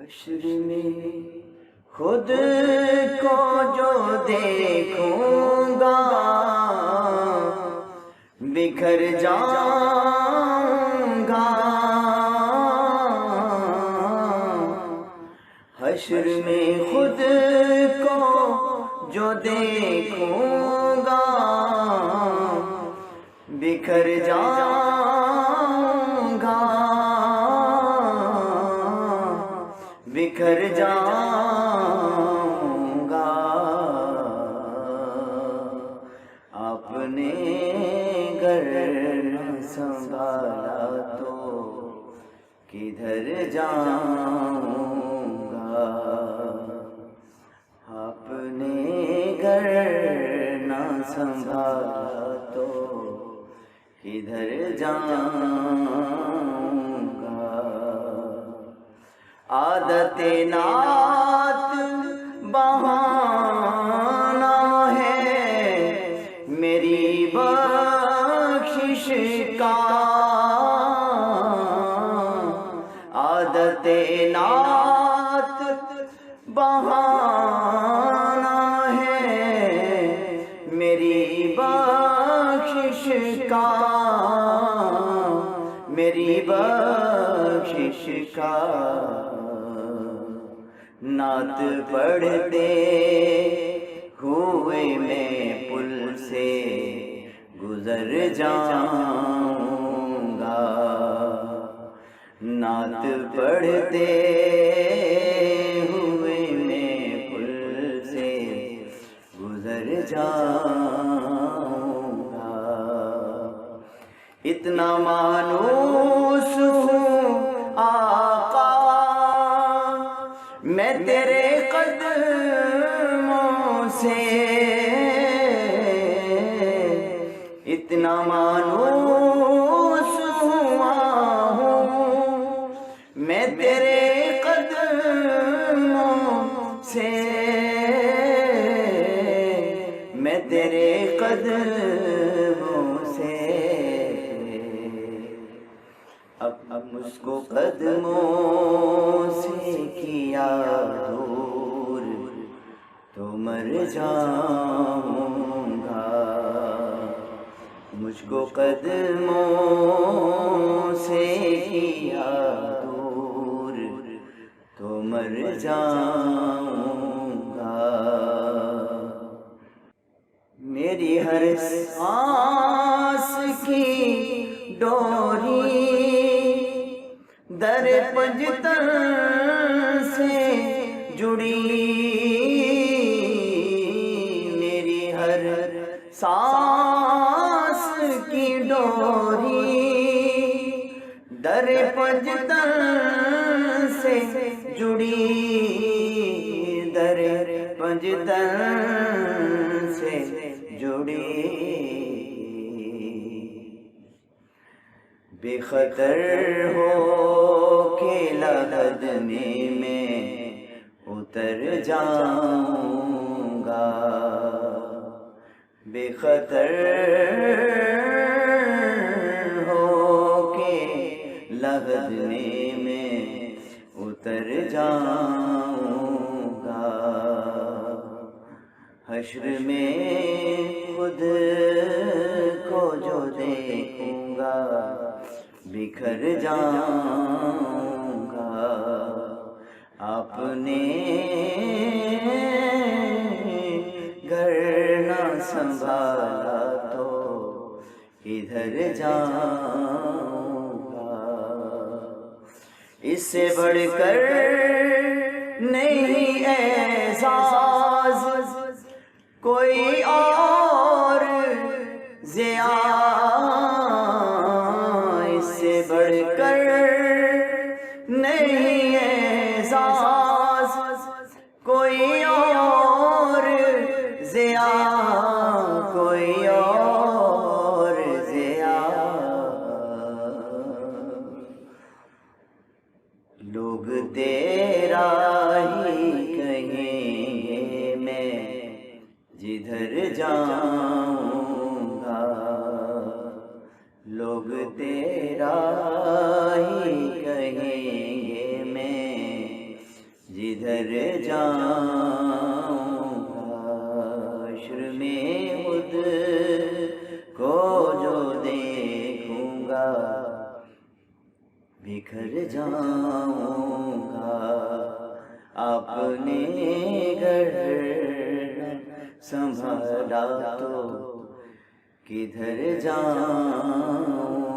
حشر میں خود کو جو دیکھوں گا بکھر جاؤں گا. حشر میں خود کو جو دیکھوں گا بکھر جاؤں گا بکھر جاؤں گا. آپ نے گر نہ سنبھالا تو کدھر جاؤں گا. آپ نے گر نہ سنبھالا تو کدھر جاؤں گا. عادت نعت بہانہ ہے میری بخشش کا. عادت نعت بہانہ ہے میری بخشش کا میری بخشش کا. نعت پڑھتے ہوئے میں پل سے گزر جاؤں گا. نعت پڑھتے ہوئے میں پل سے گزر جاؤں گا. اتنا مانوس ہوں آقا میں تیرے قدموں سے. اتنا مانوس ہوں میں تیرے قدموں سے میں تیرے قدموں سے. اب مجھ کو قدموں سے کیا دور تو مر جاؤں گا. مجھ کو قدموں سے کیا دور تو مر جاؤں گا. میری ہر سانس کی ڈوری در پنجتن سے جڑی. میری ہر سانس کی ڈوری در پنجتن سے جڑی در پنجتن سے جڑی. بے خطر ہو کے لحد میں اتر جاؤں گا. بے خطر ہو کے لحد میں اتر جاؤں گا. حشر میں خود کو جو دیکھوں گا بکھر جاؤں گا. آپ نے گر نہ سنبھالا تو کدھر جاؤں گا. اس سے بڑھ کر نہیں اعزاز کوئی اور ضیاء. اس سے بڑھ کر نہیں اعزاز کوئی اور ضیاء کوئی اور ضیاء. لوگ تیرا ہی کہیں گے میں جدھر جاؤں گا. جدھر جاؤں حشر میں خود کو جو دیکھوں گا بکھر جاؤں گا اپنے گھر سنبھالا تو کدھر جاؤں